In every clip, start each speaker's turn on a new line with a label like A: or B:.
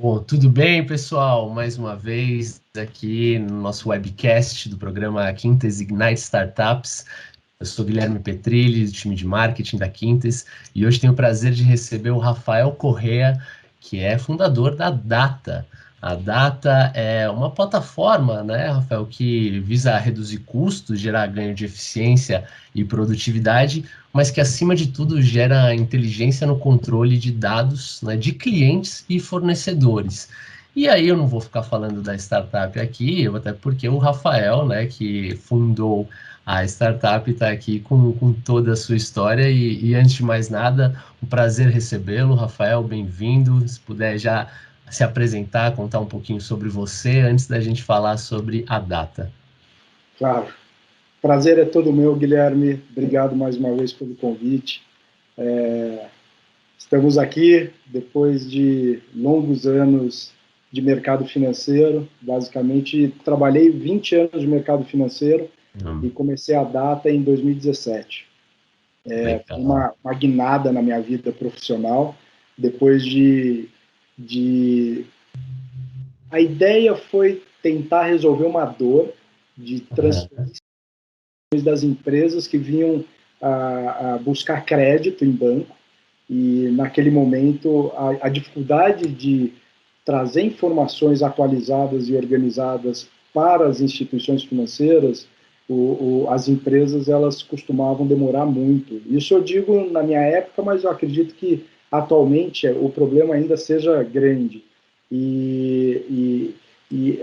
A: Bom, tudo bem, pessoal? Mais uma vez aqui no nosso webcast do programa Quintes Ignite Startups. Eu sou Guilherme Petrilli, do time de marketing da Quintes, e hoje tenho o prazer de receber o Rafael Correa, que é fundador da Data. A Data é uma plataforma, né, Rafael, que visa reduzir custos, gerar ganho de eficiência e produtividade, mas que, acima de tudo, gera inteligência no controle de dados, né, de clientes e fornecedores. E aí eu não vou ficar falando da startup aqui, até porque o Rafael, né, que fundou a startup, está aqui com toda a sua história e, antes de mais nada, um prazer recebê-lo. Rafael, bem-vindo. Se puder já se apresentar, contar um pouquinho sobre você, antes da gente falar sobre a Data.
B: Claro. Prazer é todo meu, Guilherme. Obrigado mais uma vez pelo convite. Estamos aqui depois de longos anos de mercado financeiro. Basicamente, trabalhei 20 anos de mercado financeiro e comecei a Data em 2017. Foi
A: Legal.
B: uma guinada na minha vida profissional. Depois de... A ideia foi tentar resolver uma dor de transferência das empresas que vinham a buscar crédito em banco, e naquele momento a dificuldade de trazer informações atualizadas e organizadas para as instituições financeiras, as empresas elas costumavam demorar muito. Isso eu digo na minha época, mas eu acredito que atualmente o problema ainda seja grande. E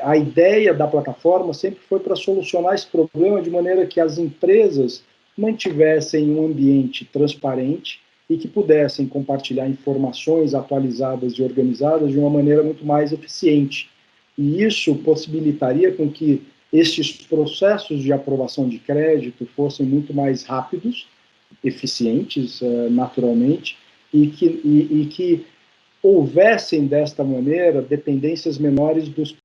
B: a ideia da plataforma sempre foi para solucionar esse problema de maneira que as empresas mantivessem um ambiente transparente e que pudessem compartilhar informações atualizadas e organizadas de uma maneira muito mais eficiente. E isso possibilitaria com que estes processos de aprovação de crédito fossem muito mais rápidos, eficientes, naturalmente, e que houvessem, desta maneira, dependências menores dos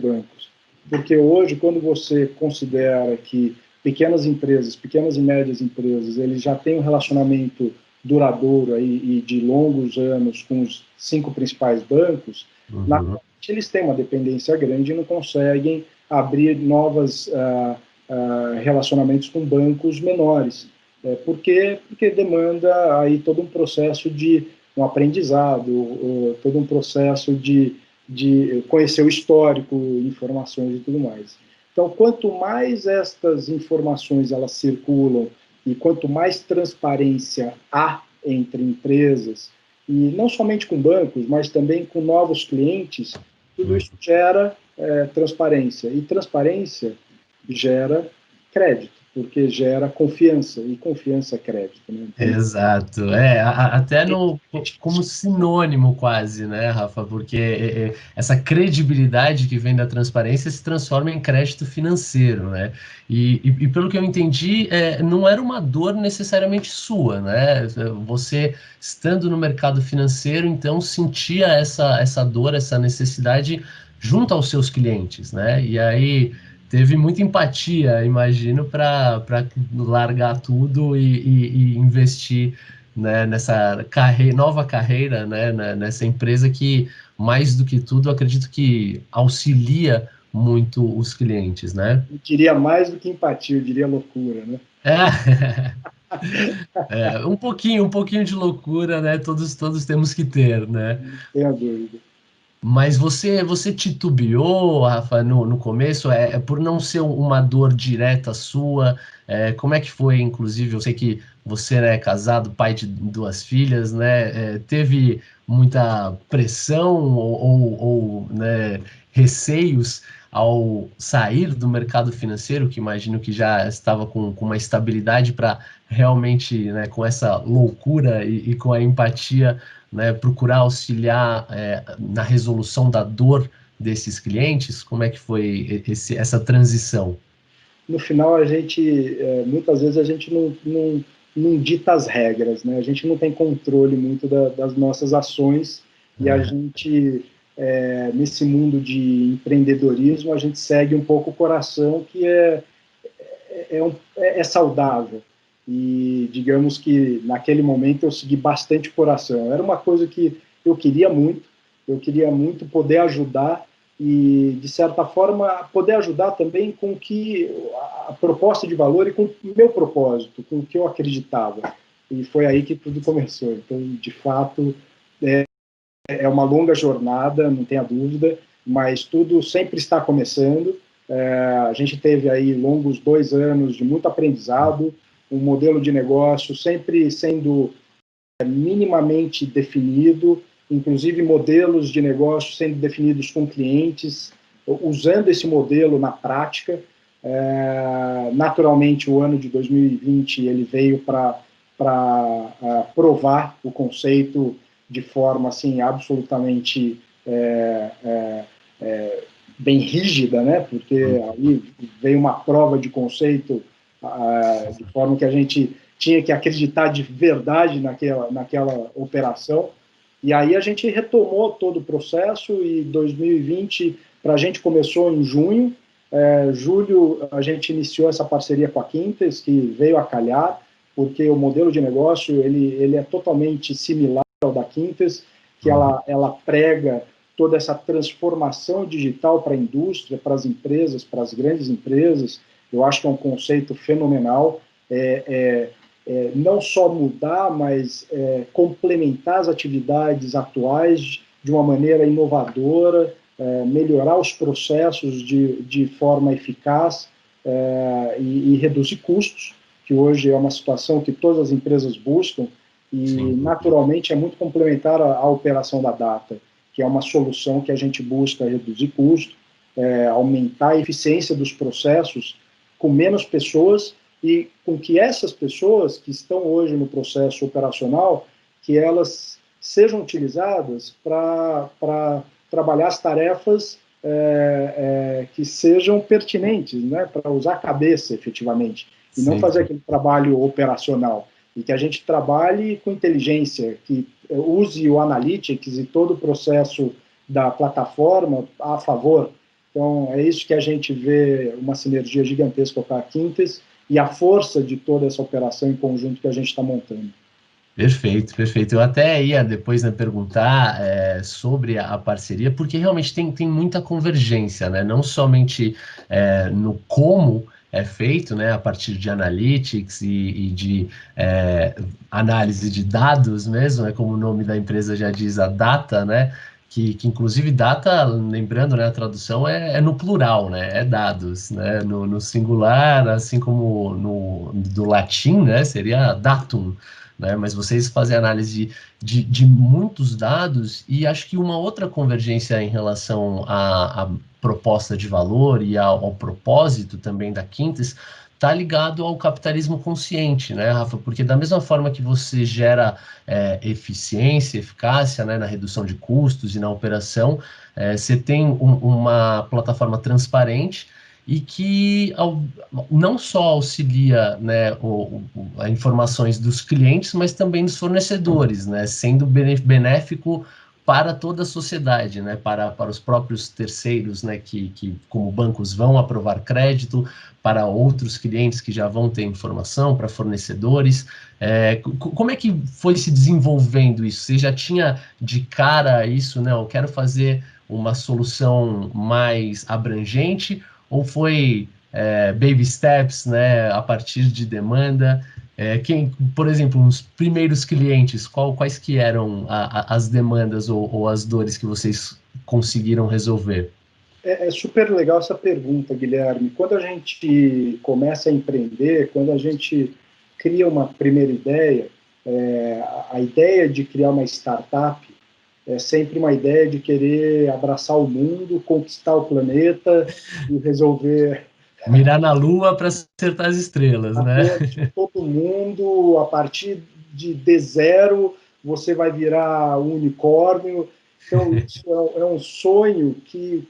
B: bancos. Porque hoje, quando você considera que pequenas e médias empresas, eles já têm um relacionamento duradouro aí, e de longos anos com os 5 principais bancos, naturalmente eles têm uma dependência grande e não conseguem abrir novos relacionamentos com bancos menores. Porque demanda aí todo um processo de um aprendizado, todo um processo de conhecer o histórico, informações e tudo mais. Então, quanto mais estas informações elas circulam e quanto mais transparência há entre empresas, e não somente com bancos, mas também com novos clientes, tudo isso gera transparência. E transparência gera crédito, porque gera confiança, e confiança é crédito. Né? Então,
A: Exato, até como sinônimo quase, né, Rafa? Porque essa credibilidade que vem da transparência se transforma em crédito financeiro, né? E pelo que eu entendi, não era uma dor necessariamente sua, né? Você, estando no mercado financeiro, então sentia essa dor, essa necessidade junto aos seus clientes, né? E aí teve muita empatia, imagino, para largar tudo e investir, né, nessa nova carreira, né, nessa empresa que, mais do que tudo, acredito que auxilia muito os clientes, né?
B: eu diria mais do que empatia, eu diria loucura, né?
A: É, um pouquinho de loucura, né? Todos temos que ter, né?
B: Não tenha dúvida.
A: Mas você titubeou, Rafa, no começo, por não ser uma dor direta sua, como é que foi, inclusive, eu sei que você, né, é casado, pai de 2 filhas, né, teve muita pressão né, receios ao sair do mercado financeiro, que imagino que já estava com uma estabilidade para realmente, né, com essa loucura e com a empatia, né, procurar auxiliar na resolução da dor desses clientes? Como é que foi essa transição?
B: No final, muitas vezes a gente não dita as regras, né? A gente não tem controle muito das nossas ações, e a gente, nesse mundo de empreendedorismo, a gente segue um pouco o coração, que é saudável. E digamos que naquele momento eu segui bastante o coração. Era uma coisa que eu queria muito, eu queria muito poder ajudar e, de certa forma, poder ajudar também com que a proposta de valor e com o meu propósito, com o que eu acreditava. E foi aí que tudo começou. Então, de fato, é uma longa jornada, não tenha dúvida, mas tudo sempre está começando. A gente teve aí longos 2 anos de muito aprendizado, um modelo de negócio sempre sendo minimamente definido, inclusive modelos de negócio sendo definidos com clientes, usando esse modelo na prática. Naturalmente, o ano de 2020 ele veio para provar o conceito de forma assim absolutamente bem rígida, né? Porque aí veio uma prova de conceito de forma que a gente tinha que acreditar de verdade naquela operação. E aí a gente retomou todo o processo e 2020 para a gente começou em junho. Julho a gente iniciou essa parceria com a Quintes, que veio a calhar, porque o modelo de negócio ele é totalmente similar ao da Quintes, que ela prega toda essa transformação digital para a indústria, para as empresas, para as grandes empresas. Eu acho que é um conceito fenomenal. Não só mudar, mas complementar as atividades atuais de uma maneira inovadora, melhorar os processos de forma eficaz e reduzir custos, que hoje é uma situação que todas as empresas buscam, e sim, naturalmente é muito complementar à operação da data, que é uma solução que a gente busca reduzir custo, aumentar a eficiência dos processos com menos pessoas e com que essas pessoas que estão hoje no processo operacional, que elas sejam utilizadas para trabalhar as tarefas que sejam pertinentes, né, para usar a cabeça efetivamente, e não fazer aquele trabalho operacional, e que a gente trabalhe com inteligência, que use o Analytics e todo o processo da plataforma a favor. Então, é isso que a gente vê, uma sinergia gigantesca com a Quintes e a força de toda essa operação em conjunto que a gente está montando.
A: Perfeito, perfeito. Eu até ia depois, né, perguntar sobre a parceria, porque realmente tem muita convergência, né? Não somente no como é feito, né, a partir de analytics e de análise de dados mesmo, né, como o nome da empresa já diz, a data, né? Que inclusive data, lembrando, né, a tradução é no plural, né? É dados, né? No singular, assim como do latim, né? Seria datum. Né? Mas vocês fazem análise de muitos dados e acho que uma outra convergência em relação à proposta de valor e ao propósito também da Quintes está ligado ao capitalismo consciente, né, Rafa? Porque da mesma forma que você gera eficiência, eficácia, né, na redução de custos e na operação, você tem uma plataforma transparente e que não só auxilia, né, as informações dos clientes, mas também dos fornecedores, né, sendo benéfico para toda a sociedade, né, para os próprios terceiros, né, que como bancos vão aprovar crédito, para outros clientes que já vão ter informação, para fornecedores. Como é que foi se desenvolvendo isso? Você já tinha de cara isso, né, eu quero fazer uma solução mais abrangente, ou foi baby steps, né, a partir de demanda? Por exemplo, os primeiros clientes, quais que eram as demandas ou as dores que vocês conseguiram resolver?
B: É super legal essa pergunta, Guilherme. Quando a gente começa a empreender, quando a gente cria uma primeira ideia, a ideia de criar uma startup é sempre uma ideia de querer abraçar o mundo, conquistar o planeta e resolver...
A: Mirar na lua para acertar as estrelas, né?
B: Todo mundo, a partir de D0, você vai virar um unicórnio. Então, isso é um sonho que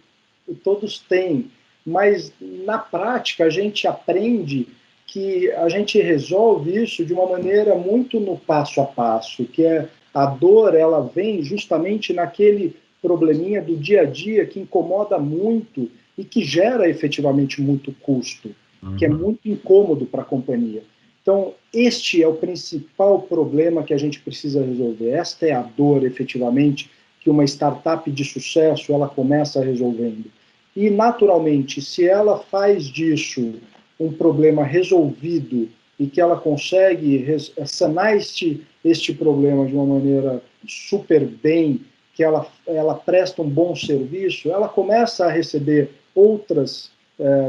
B: todos têm, mas na prática a gente aprende que a gente resolve isso de uma maneira muito no passo a passo, que é a dor, ela vem justamente naquele probleminha do dia a dia que incomoda muito e que gera efetivamente muito custo, que é muito incômodo para a companhia. Então, este é o principal problema que a gente precisa resolver. Esta é a dor, efetivamente, que uma startup de sucesso ela começa resolvendo. E, naturalmente, se ela faz disso um problema resolvido e que ela consegue sanar este problema de uma maneira super bem, que ela presta um bom serviço, ela começa a receber outras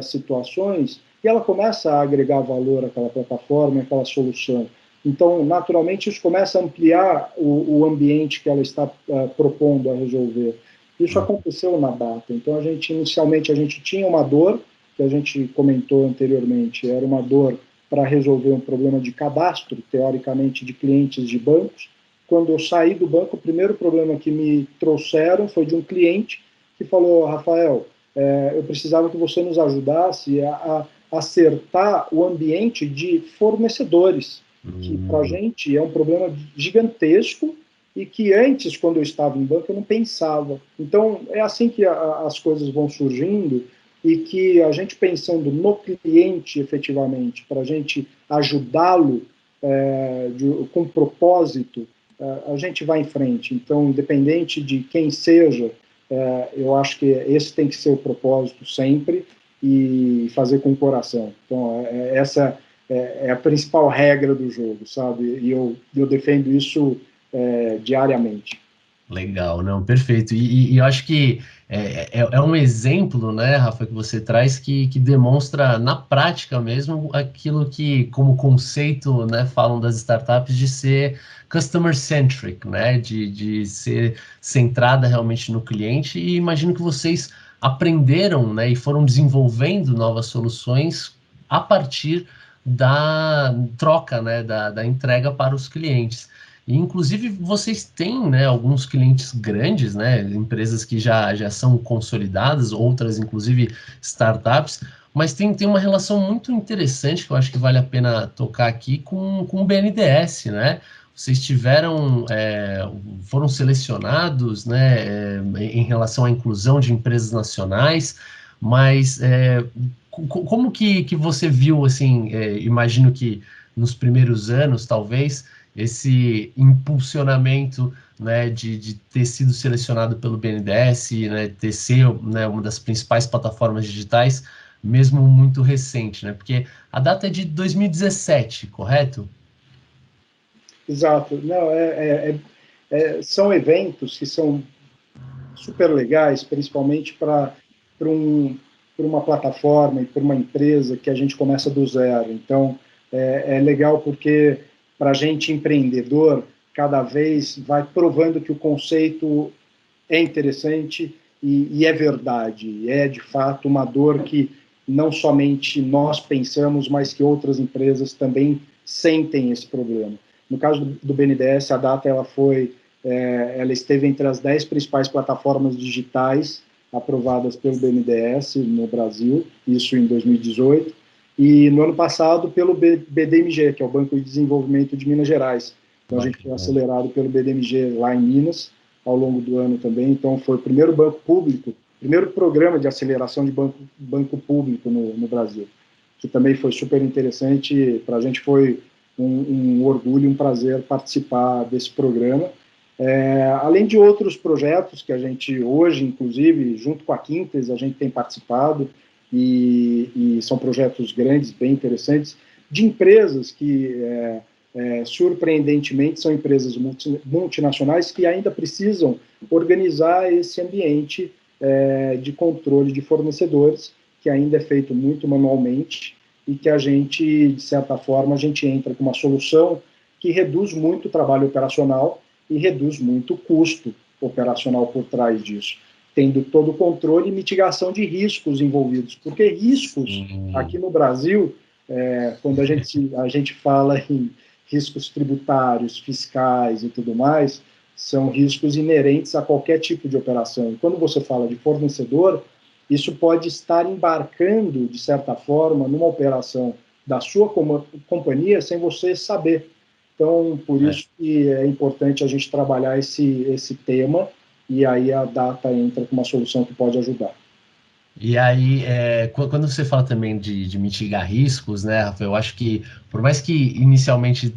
B: situações e ela começa a agregar valor àquela plataforma, àquela solução. Então, naturalmente, isso começa a ampliar o ambiente que ela está propondo a resolver. Isso aconteceu na Data. Então, inicialmente, a gente tinha uma dor, que a gente comentou anteriormente, era uma dor para resolver um problema de cadastro, teoricamente, de clientes de bancos. Quando eu saí do banco, o primeiro problema que me trouxeram foi de um cliente que falou: Rafael, eu precisava que você nos ajudasse a acertar o ambiente de fornecedores, que para a gente é um problema gigantesco e que antes, quando eu estava em banco, eu não pensava. Então, é assim que as coisas vão surgindo e que a gente pensando no cliente efetivamente, para a gente ajudá-lo com propósito, a gente vai em frente. Então, independente de quem seja, eu acho que esse tem que ser o propósito sempre e fazer com o coração. Então, essa é a principal regra do jogo, sabe? E eu defendo isso diariamente.
A: Legal, não, perfeito. E eu acho que é um exemplo, né, Rafa, que você traz que demonstra na prática mesmo aquilo que, como conceito, né, falam das startups de ser customer-centric, né, de ser centrada realmente no cliente. E imagino que vocês aprenderam, né, e foram desenvolvendo novas soluções a partir da troca, né, da entrega para os clientes. E, inclusive, vocês têm, né, alguns clientes grandes, né, empresas que já são consolidadas, outras, inclusive, startups, mas tem uma relação muito interessante que eu acho que vale a pena tocar aqui com o BNDES, né? Vocês foram selecionados, né, em relação à inclusão de empresas nacionais, mas como que você viu, assim, imagino que nos primeiros anos, talvez, esse impulsionamento, né, de ter sido selecionado pelo BNDES, né, ter sido, né, uma das principais plataformas digitais, mesmo muito recente, né? Porque a data é de 2017, correto?
B: Exato. Não, são eventos que são super legais, principalmente para uma plataforma e para uma empresa que a gente começa do zero. Então, é legal porque para a gente empreendedor, cada vez vai provando que o conceito é interessante e é verdade, é de fato uma dor que não somente nós pensamos, mas que outras empresas também sentem esse problema. No caso do BNDES, a Data ela esteve entre as 10 principais plataformas digitais aprovadas pelo BNDES no Brasil, isso em 2018, e no ano passado pelo BDMG, que é o Banco de Desenvolvimento de Minas Gerais. Então a gente foi acelerado pelo BDMG lá em Minas, ao longo do ano também. Então foi o primeiro banco público, primeiro programa de aceleração de banco público no Brasil, que também foi super interessante. Para a gente foi um orgulho, um prazer participar desse programa. Além de outros projetos que a gente hoje, inclusive, junto com a Quintes, a gente tem participado, e são projetos grandes, bem interessantes, de empresas que, surpreendentemente, são empresas multinacionais que ainda precisam organizar esse ambiente de controle de fornecedores, que ainda é feito muito manualmente, e que a gente, de certa forma, a gente entra com uma solução que reduz muito o trabalho operacional e reduz muito o custo operacional por trás disso, tendo todo o controle e mitigação de riscos envolvidos, porque riscos aqui no Brasil, quando a gente fala em riscos tributários, fiscais e tudo mais, são riscos inerentes a qualquer tipo de operação. E quando você fala de fornecedor, isso pode estar embarcando, de certa forma, numa operação da sua companhia sem você saber. Então, por isso que é importante a gente trabalhar esse tema, e aí a Data entra com uma solução que pode ajudar.
A: E aí, quando você fala também de mitigar riscos, né, Rafael, eu acho que, por mais que inicialmente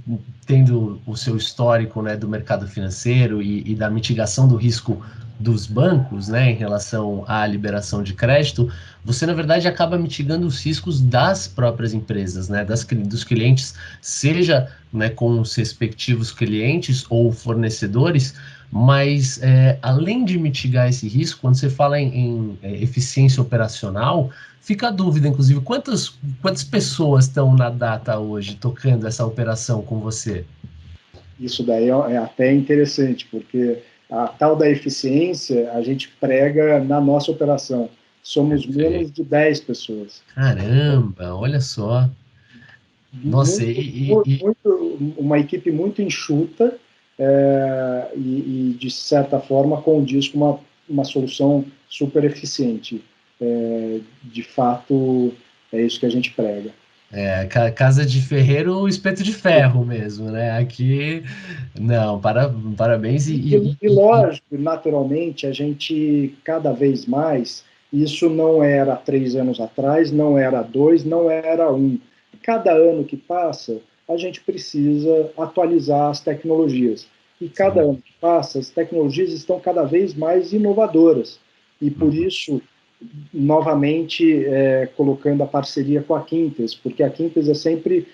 A: tendo o seu histórico, né, do mercado financeiro e da mitigação do risco dos bancos, né, em relação à liberação de crédito, você, na verdade, acaba mitigando os riscos das próprias empresas, né, dos clientes, seja, né, com os respectivos clientes ou fornecedores, mas, além de mitigar esse risco, quando você fala em eficiência operacional, fica a dúvida, inclusive, quantas pessoas estão na data hoje tocando essa operação com você?
B: Isso daí é até interessante, porque a tal da eficiência a gente prega na nossa operação. Somos
A: Perfeito.
B: menos de 10 pessoas.
A: Caramba, olha só. Nossa,
B: Uma equipe muito enxuta, e, de certa forma, condiz com uma solução super eficiente. De fato, é isso que a gente prega.
A: casa de ferreiro, espeto de ferro mesmo, né? Aqui, não, parabéns
B: E lógico, naturalmente, a gente, cada vez mais, isso não era 3 anos atrás, não era 2, não era 1. Cada ano que passa, a gente precisa atualizar as tecnologias. E cada
A: sim.
B: ano que passa, as tecnologias estão cada vez mais inovadoras. E por
A: Uhum.
B: isso, novamente, colocando a parceria com a Quintes, porque a Quintes é sempre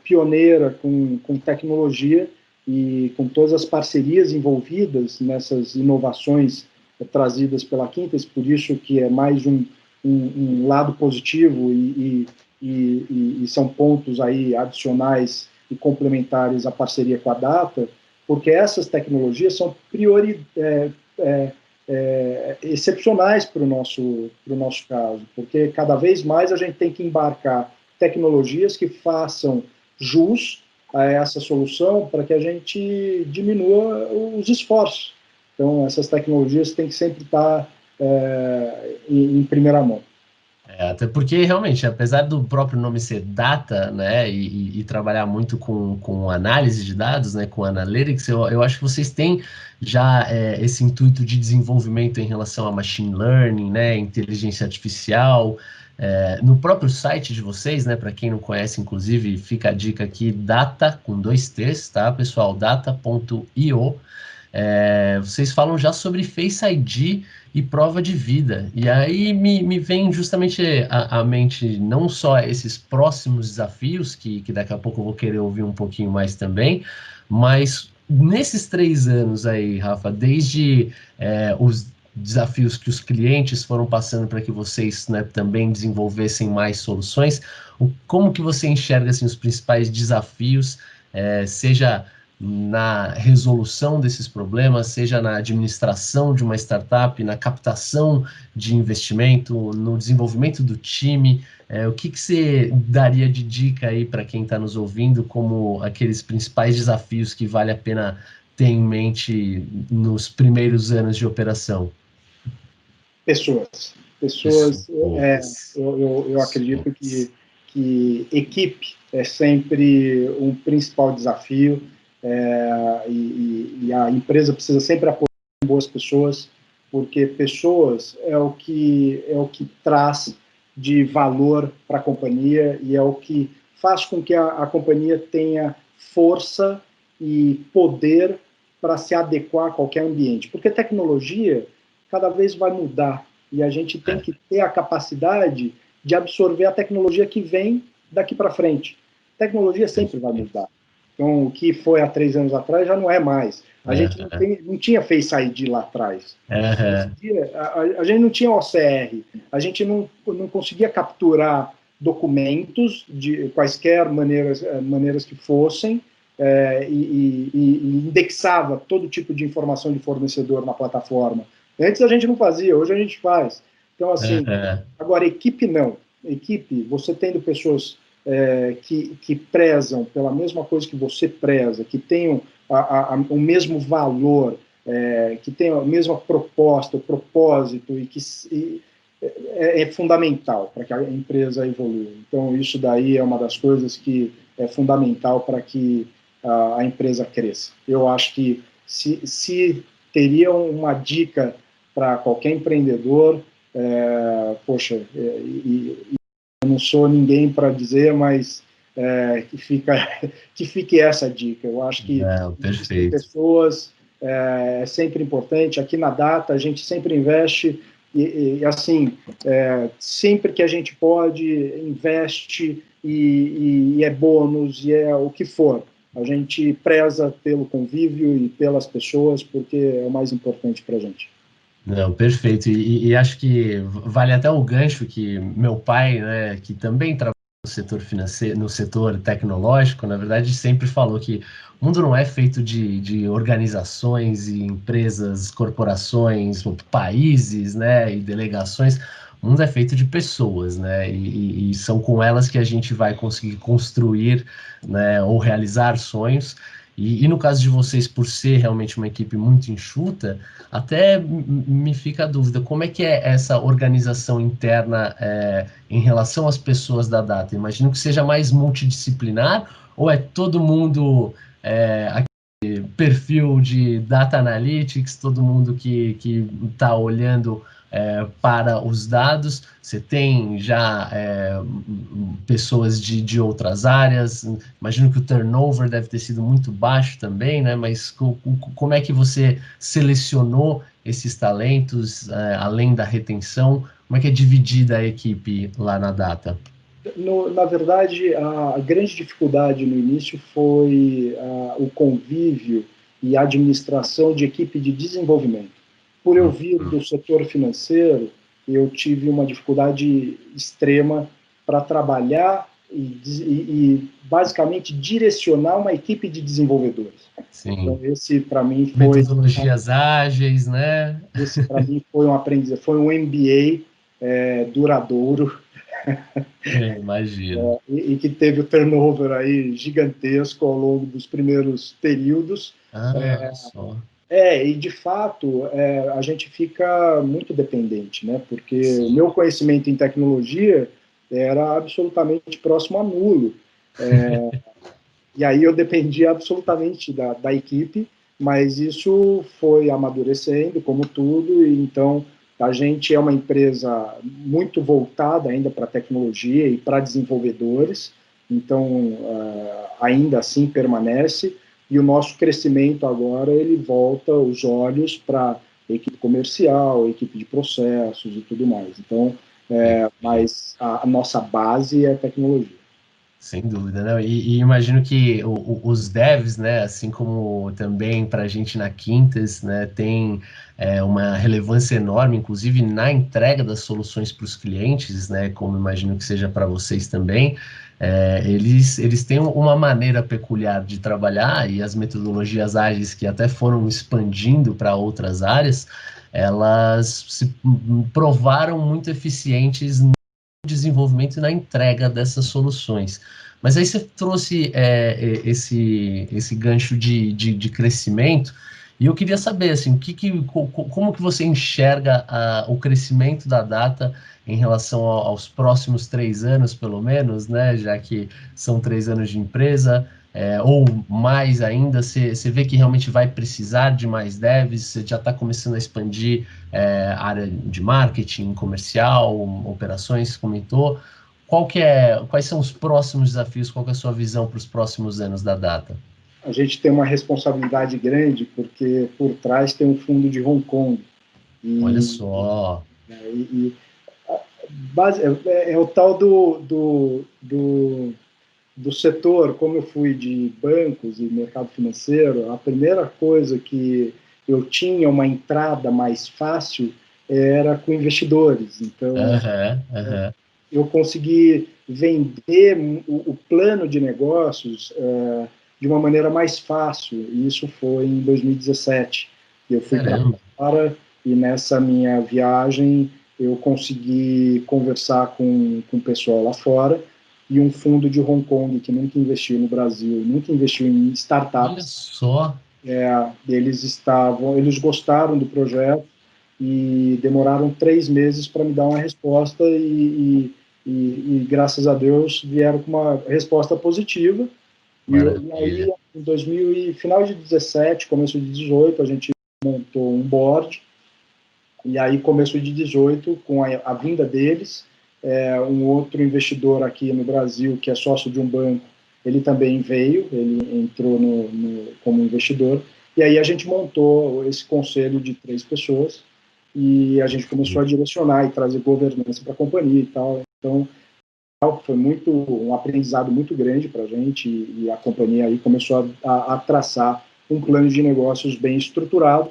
B: pioneira com tecnologia e com todas as parcerias envolvidas nessas inovações trazidas pela Quintes, por isso que é mais um lado positivo e são pontos aí adicionais e complementares à parceria com a Data, porque essas tecnologias são excepcionais para o nosso caso, porque cada vez mais a gente tem que embarcar tecnologias que façam jus a essa solução para que a gente diminua os esforços. Então, essas tecnologias têm que sempre estar em primeira mão.
A: Até porque realmente, apesar do próprio nome ser data, né, e trabalhar muito com análise de dados, né, com analytics, eu acho que vocês têm já esse intuito de desenvolvimento em relação a machine learning, né, inteligência artificial. No próprio site de vocês, né, para quem não conhece, inclusive, fica a dica aqui, data com 2 T's, tá, pessoal? Data.io. Vocês falam já sobre Face ID e prova de vida. E aí me vem justamente à mente não só esses próximos desafios, que daqui a pouco eu vou querer ouvir um pouquinho mais também, mas nesses 3 anos aí, Rafa, desde os desafios que os clientes foram passando para que vocês, né, também desenvolvessem mais soluções, como que você enxerga assim, os principais desafios, seja na resolução desses problemas, seja na administração de uma startup, na captação de investimento, no desenvolvimento do time. O que você daria de dica aí para quem está nos ouvindo como aqueles principais desafios que vale a pena ter em mente nos primeiros anos de operação?
B: Pessoas. Pessoas,
A: Pessoas.
B: eu acredito
A: Pessoas.
B: que equipe é sempre um principal desafio, e a empresa precisa sempre apoiar boas pessoas, porque pessoas é o que traz de valor para a companhia e é o que faz com que a companhia tenha força e poder para se adequar a qualquer ambiente. Porque tecnologia cada vez vai mudar e a gente tem que ter a capacidade de absorver a tecnologia que vem daqui para frente. A tecnologia sempre vai mudar. Então, o que foi há 3 anos atrás já não é mais. A gente não tinha Face ID lá atrás. A gente não tinha OCR. A gente não conseguia capturar documentos de quaisquer maneiras que fossem, e indexava todo tipo de informação de fornecedor na plataforma. Antes a gente não fazia, hoje a gente faz. Então, assim, agora, equipe não. Equipe, você tendo pessoas que prezam pela mesma coisa que você preza, que tenham o mesmo valor, que tenham a mesma proposta, o propósito, e que é fundamental para que a empresa evolua. Então, isso daí é uma das coisas que é fundamental para que a empresa cresça. Eu acho que se teria uma dica para qualquer empreendedor, Poxa, eu não sou ninguém para dizer, mas que fique essa dica. Eu acho que existem
A: Perfeito.
B: pessoas, é sempre importante. Aqui na Data, a gente sempre investe, e assim, sempre que a gente pode, investe, e é bônus, e é o que for. A gente preza pelo convívio e pelas pessoas, porque é o mais importante para a gente.
A: Não, perfeito. E acho que vale até o gancho que meu pai, né, que também trabalha no setor financeiro, no setor tecnológico, na verdade, sempre falou que o mundo não é feito de organizações e empresas, corporações, países, né, e delegações. O mundo é feito de pessoas, né, e são com elas que a gente vai conseguir construir, né, ou realizar sonhos. E no caso de vocês, por ser realmente uma equipe muito enxuta, até me fica a dúvida, como é que é essa organização interna em relação às pessoas da Data? Imagino que seja mais multidisciplinar ou é todo mundo perfil de Data Analytics, todo mundo que está olhando para os dados? Você tem já pessoas de outras áreas? Imagino que o turnover deve ter sido muito baixo também, né? Mas como é que você selecionou esses talentos, além da retenção? Como é que é dividida a equipe lá na Data?
B: Na verdade, a grande dificuldade no início foi o convívio e a administração de equipe de desenvolvimento. Por eu vir do setor financeiro, eu tive uma dificuldade extrema para trabalhar e basicamente direcionar uma equipe de desenvolvedores. Então,
A: Sim.
B: esse para mim foi
A: Metodologias ágeis, né?
B: esse para mim foi um aprendizado, foi um MBA duradouro.
A: Imagino.
B: E que teve o turnover aí gigantesco ao longo dos primeiros períodos.
A: Ah, só.
B: E de fato, a gente fica muito dependente, né? Porque o
A: Sim.
B: meu conhecimento em tecnologia era absolutamente próximo a nulo. E aí eu dependia absolutamente da equipe, mas isso foi amadurecendo, como tudo, e então a gente é uma empresa muito voltada ainda para tecnologia e para desenvolvedores, então ainda assim permanece, e o nosso crescimento agora ele volta os olhos para equipe comercial, equipe de processos e tudo mais. Então, mas a nossa base é tecnologia.
A: Sem dúvida, né? E imagino que os devs, né, assim como também para a gente na Quintas, né, tem uma relevância enorme, inclusive na entrega das soluções para os clientes, né, como imagino que seja para vocês também. Eles têm uma maneira peculiar de trabalhar e as metodologias ágeis que até foram expandindo para outras áreas, elas se provaram muito eficientes desenvolvimento e na entrega dessas soluções. Mas aí você trouxe esse gancho de crescimento, e eu queria saber assim, como que você enxerga o crescimento da Data em relação aos próximos 3 anos, pelo menos, né? Já que são 3 anos de empresa, ou mais ainda, você vê que realmente vai precisar de mais devs, você já está começando a expandir área de marketing, comercial, operações, comentou. Quais são os próximos desafios? Qual que é a sua visão para os próximos anos da Data?
B: A gente tem uma responsabilidade grande, porque por trás tem um fundo de Hong Kong.
A: Olha
B: E,
A: só.
B: e o tal do setor, como eu fui de bancos e mercado financeiro, a primeira coisa que eu tinha uma entrada mais fácil era com investidores. Então,
A: Aham, aham.
B: eu consegui vender o plano de negócios de uma maneira mais fácil, e isso foi em 2017. Eu fui para
A: Caramba.
B: fora e nessa minha viagem eu consegui conversar com o pessoal lá fora, e um fundo de Hong Kong que nunca investiu no Brasil, nunca investiu em
A: Olha
B: startups,
A: só.
B: eles gostaram do projeto e demoraram 3 meses para me dar uma resposta e graças a Deus vieram com uma resposta positiva. E
A: Maravilha.
B: aí, final de 17, começo de 18, a gente montou um board E aí, começo de 18, com a vinda deles, um outro investidor aqui no Brasil, que é sócio de um banco, ele também veio, ele entrou como investidor, e aí a gente montou esse conselho de 3 pessoas, e a gente começou a direcionar e trazer governança para a companhia e tal. Então, foi um aprendizado muito grande para a gente, e a companhia aí começou a traçar um plano de negócios bem estruturado.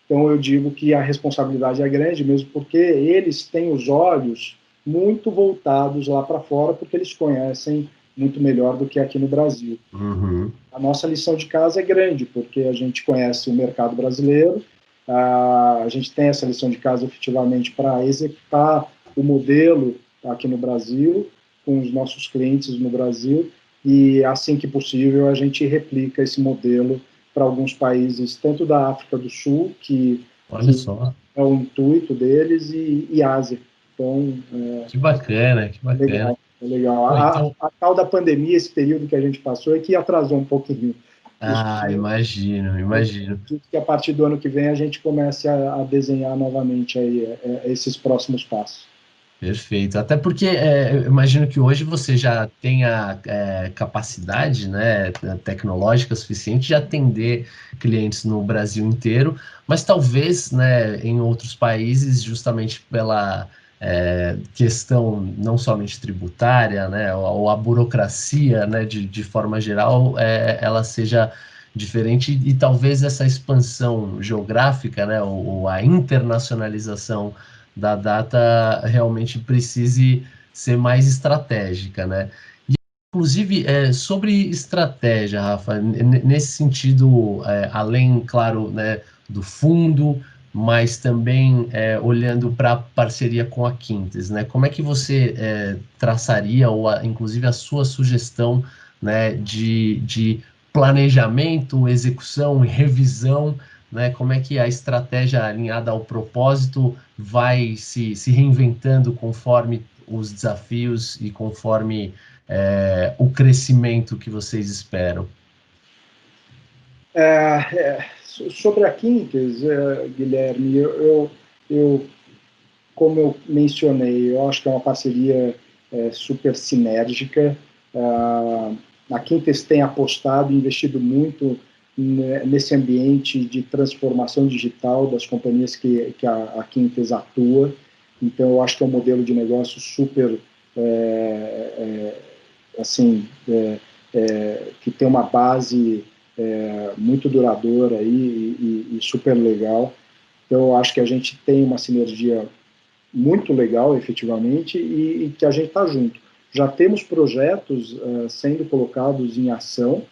B: Então, eu digo que a responsabilidade é grande, mesmo porque eles têm os olhos muito voltados lá para fora, porque eles conhecem muito melhor do que aqui no Brasil.
A: Uhum.
B: A nossa lição de casa é grande, porque a gente conhece o mercado brasileiro, a gente tem essa lição de casa efetivamente para executar o modelo aqui no Brasil, com os nossos clientes no Brasil, e assim que possível a gente replica esse modelo para alguns países, tanto da África do Sul, que é o intuito deles, e Ásia. Então,
A: que bacana, que bacana.
B: É legal.
A: Bom, então...
B: a tal da pandemia, esse período que a gente passou, é que atrasou um pouquinho.
A: Imagino.
B: Que a partir do ano que vem a gente comece a desenhar novamente aí, esses próximos passos.
A: Perfeito. Até porque eu imagino que hoje você já tenha capacidade, né, tecnológica suficiente de atender clientes no Brasil inteiro, mas talvez, né, em outros países, justamente pela questão não somente tributária, né, ou a burocracia, né, de forma geral, ela seja diferente, e talvez essa expansão geográfica, né, ou a internacionalização da data realmente precise ser mais estratégica, né? E, inclusive, sobre estratégia, Rafa, nesse sentido, além, claro, né, do fundo, mas também olhando para a parceria com a Quintes, né? Como é que você traçaria, ou inclusive a sua sugestão, né, de planejamento, execução e revisão, né? Como é que a estratégia alinhada ao propósito vai se reinventando conforme os desafios e conforme o crescimento que vocês esperam?
B: Sobre a Quintes, Guilherme, como eu mencionei, eu acho que é uma parceria super sinérgica. A Quintes tem apostado e investido muito nesse ambiente de transformação digital das companhias que a Quintes atua. Então, eu acho que é um modelo de negócio super, que tem uma base muito duradoura aí, e super legal. Então, eu acho que a gente tem uma sinergia muito legal, efetivamente, e que a gente está junto. Já temos projetos sendo colocados em ação,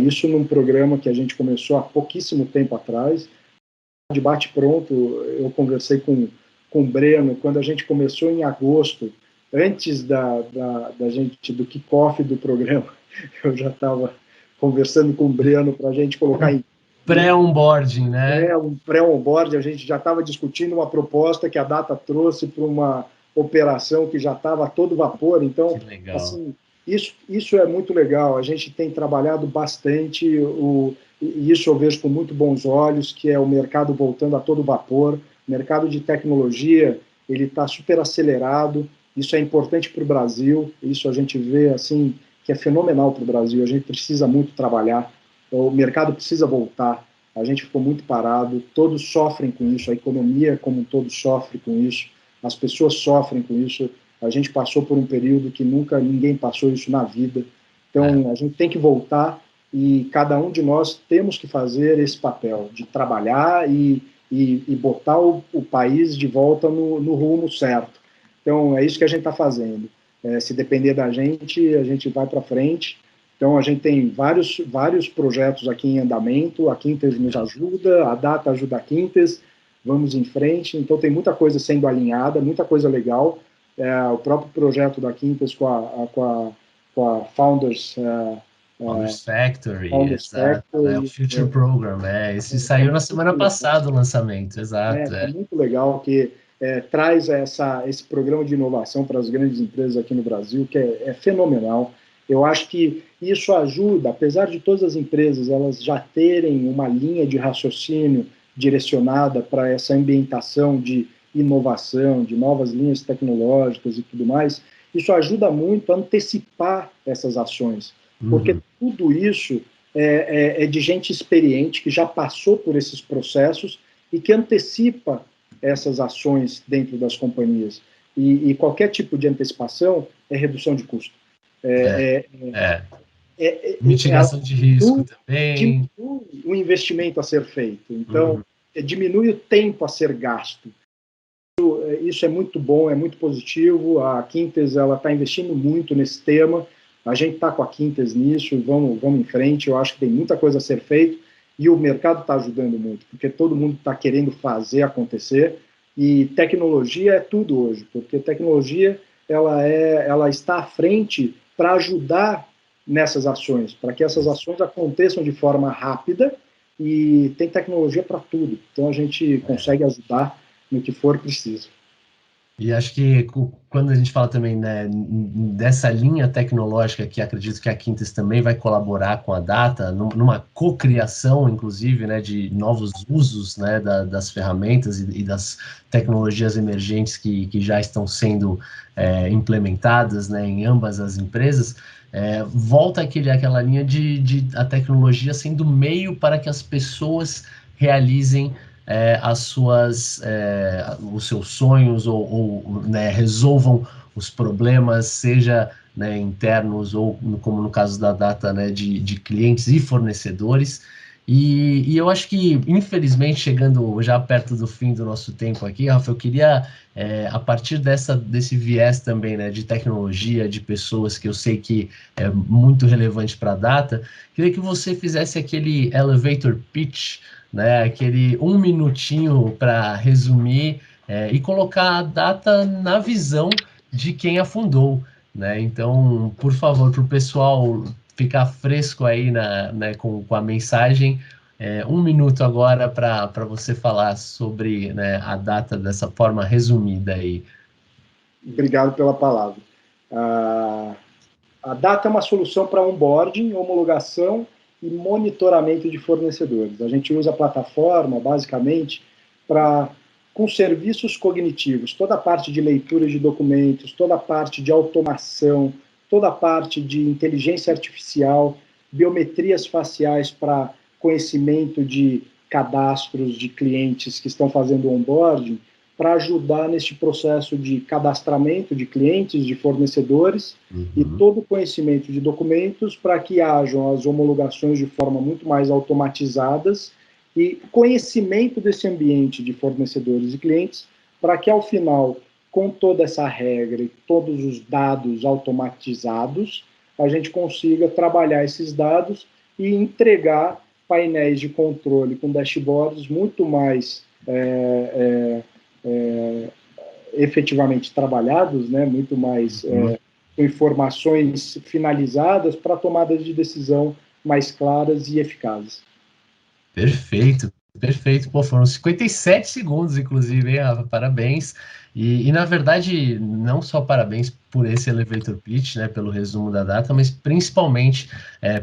B: isso num programa que a gente começou há pouquíssimo tempo atrás. De bate-pronto, eu conversei com o Breno, quando a gente começou em agosto, antes do kickoff do programa, eu já estava conversando com o Breno para a gente colocar em
A: pré-onboarding, né?
B: Um pré-onboarding, a gente já estava discutindo uma proposta que a Data trouxe para uma operação que já estava a todo vapor. Então, assim, isso é muito legal. A gente tem trabalhado bastante, e isso eu vejo com muito bons olhos, que é o mercado voltando a todo vapor. O mercado de tecnologia, ele está super acelerado. Isso é importante para o Brasil. Isso a gente vê assim que é fenomenal para o Brasil. A gente precisa muito trabalhar. O mercado precisa voltar. A gente ficou muito parado, todos sofrem com isso, a economia como um todo sofre com isso, as pessoas sofrem com isso, a gente passou por um período que nunca ninguém passou isso na vida. Então, a gente tem que voltar, e cada um de nós temos que fazer esse papel de trabalhar e botar o país de volta no rumo certo. Então, é isso que a gente está fazendo. Se depender da gente, a gente vai para frente. Então, a gente tem vários projetos aqui em andamento, a Quintes nos ajuda, a Data ajuda a Quintes, vamos em frente. Então, tem muita coisa sendo alinhada, muita coisa legal. O próprio projeto da Quintes com a Founders...
A: Founders Factory, Factory, o Future Program, esse saiu na semana passada o lançamento, exato.
B: É muito legal, que traz esse programa de inovação para as grandes empresas aqui no Brasil, que é fenomenal. Eu acho que isso ajuda, apesar de todas as empresas elas já terem uma linha de raciocínio direcionada para essa ambientação de inovação, de novas linhas tecnológicas e tudo mais, isso ajuda muito a antecipar essas ações, porque tudo isso é de gente experiente, que já passou por esses processos e que antecipa essas ações dentro das companhias. E qualquer tipo de antecipação é redução de custo.
A: Mitigação de risco também.
B: Diminui o investimento a ser feito. Então, diminui o tempo a ser gasto. Isso é muito bom, é muito positivo. A Quintes está investindo muito nesse tema. A gente está com a Quintes nisso, vamos em frente. Eu acho que tem muita coisa a ser feita e o mercado está ajudando muito, porque todo mundo está querendo fazer acontecer. E tecnologia é tudo hoje, porque tecnologia ela está à frente para ajudar nessas ações, para que essas ações aconteçam de forma rápida, e tem tecnologia para tudo. Então a gente consegue ajudar no que for preciso.
A: E acho que quando a gente fala também, né, dessa linha tecnológica, que acredito que a Quintes também vai colaborar com a Data, numa cocriação, inclusive, né, de novos usos, né, das ferramentas e das tecnologias emergentes que já estão sendo implementadas, né, em ambas as empresas, volta aquela linha de a tecnologia sendo meio para que as pessoas realizem os seus sonhos ou né, resolvam os problemas, seja, né, internos ou, como no caso da Data, né, de clientes e fornecedores. E eu acho que, infelizmente, chegando já perto do fim do nosso tempo aqui, Rafa, eu queria, a partir desse viés também, né, de tecnologia, de pessoas, que eu sei que é muito relevante para a Data, queria que você fizesse aquele elevator pitch, né, aquele 1 minutinho para resumir e colocar a Data na visão de quem a fundou, né? Então, por favor, para o pessoal ficar fresco aí com a mensagem, 1 minuto agora para você falar sobre, né, a Data dessa forma resumida aí.
B: Obrigado pela palavra. A Data é uma solução para onboarding, homologação e monitoramento de fornecedores. A gente usa a plataforma, basicamente, com serviços cognitivos, toda a parte de leitura de documentos, toda a parte de automação, toda a parte de inteligência artificial, biometrias faciais para conhecimento de cadastros de clientes que estão fazendo onboarding, para ajudar neste processo de cadastramento de clientes, de fornecedores, e todo o conhecimento de documentos para que hajam as homologações de forma muito mais automatizadas e conhecimento desse ambiente de fornecedores e clientes, para que, ao final, com toda essa regra e todos os dados automatizados, a gente consiga trabalhar esses dados e entregar painéis de controle com dashboards muito mais efetivamente trabalhados, né, muito mais com informações finalizadas para tomadas de decisão mais claras e eficazes.
A: Perfeito, perfeito. Pô, foram 57 segundos, inclusive, hein, Rafa? Parabéns. E, na verdade, não só parabéns por esse elevator pitch, né, pelo resumo da Data, mas principalmente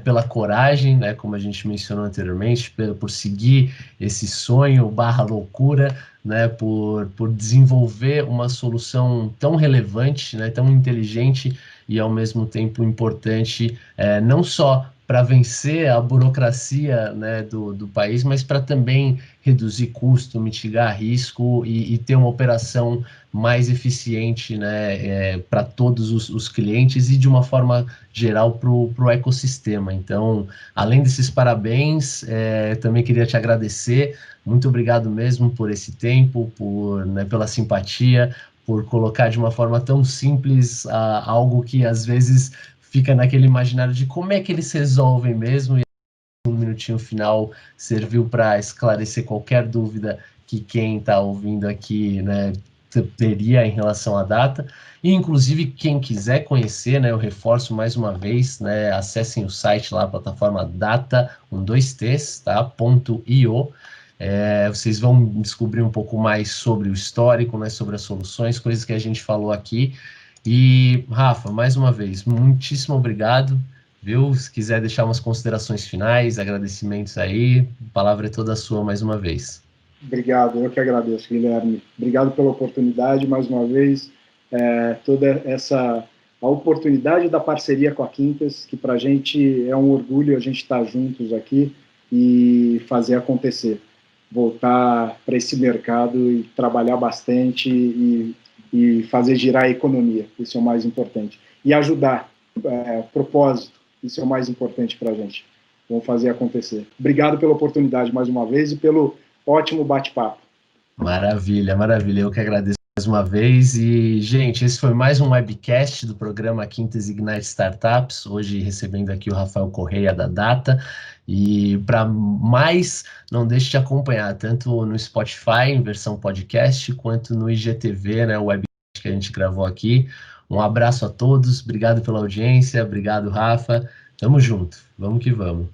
A: pela coragem, né, como a gente mencionou anteriormente, por seguir esse sonho barra loucura, né, por desenvolver uma solução tão relevante, né, tão inteligente e, ao mesmo tempo, importante, não só para vencer a burocracia, né, do país, mas para também reduzir custo, mitigar risco e ter uma operação mais eficiente, né, para todos os clientes e de uma forma geral para o ecossistema. Então, além desses parabéns, também queria te agradecer. Muito obrigado mesmo por esse tempo, né, pela simpatia, por colocar de uma forma tão simples algo que às vezes fica naquele imaginário de como é que eles resolvem mesmo, e um minutinho final serviu para esclarecer qualquer dúvida que quem está ouvindo aqui, né, teria em relação à Data. E, inclusive, quem quiser conhecer, né, eu reforço mais uma vez, né, acessem o site lá, a plataforma Data, com 2Ts, tá, .io. Vocês vão descobrir um pouco mais sobre o histórico, né, sobre as soluções, coisas que a gente falou aqui. E, Rafa, mais uma vez, muitíssimo obrigado, viu? Se quiser deixar umas considerações finais, agradecimentos aí, a palavra é toda sua mais uma vez.
B: Obrigado, eu que agradeço, Guilherme. Obrigado pela oportunidade, mais uma vez, toda essa a oportunidade da parceria com a Quintes, que para a gente é um orgulho a gente estar juntos aqui e fazer acontecer. Voltar para esse mercado e trabalhar bastante e fazer girar a economia, isso é o mais importante. E ajudar, propósito, isso é o mais importante para a gente. Vamos fazer acontecer. Obrigado pela oportunidade mais uma vez e pelo ótimo bate-papo.
A: Maravilha, maravilha. Eu que agradeço mais uma vez. E, gente, esse foi mais um webcast do programa Quintes Ignite Startups. Hoje recebendo aqui o Rafael Correia da Data. E para mais, não deixe de acompanhar tanto no Spotify, em versão podcast, quanto no IGTV, né, o webcast que a gente gravou aqui. Um abraço a todos, obrigado pela audiência, obrigado, Rafa. Tamo junto, vamos que vamos.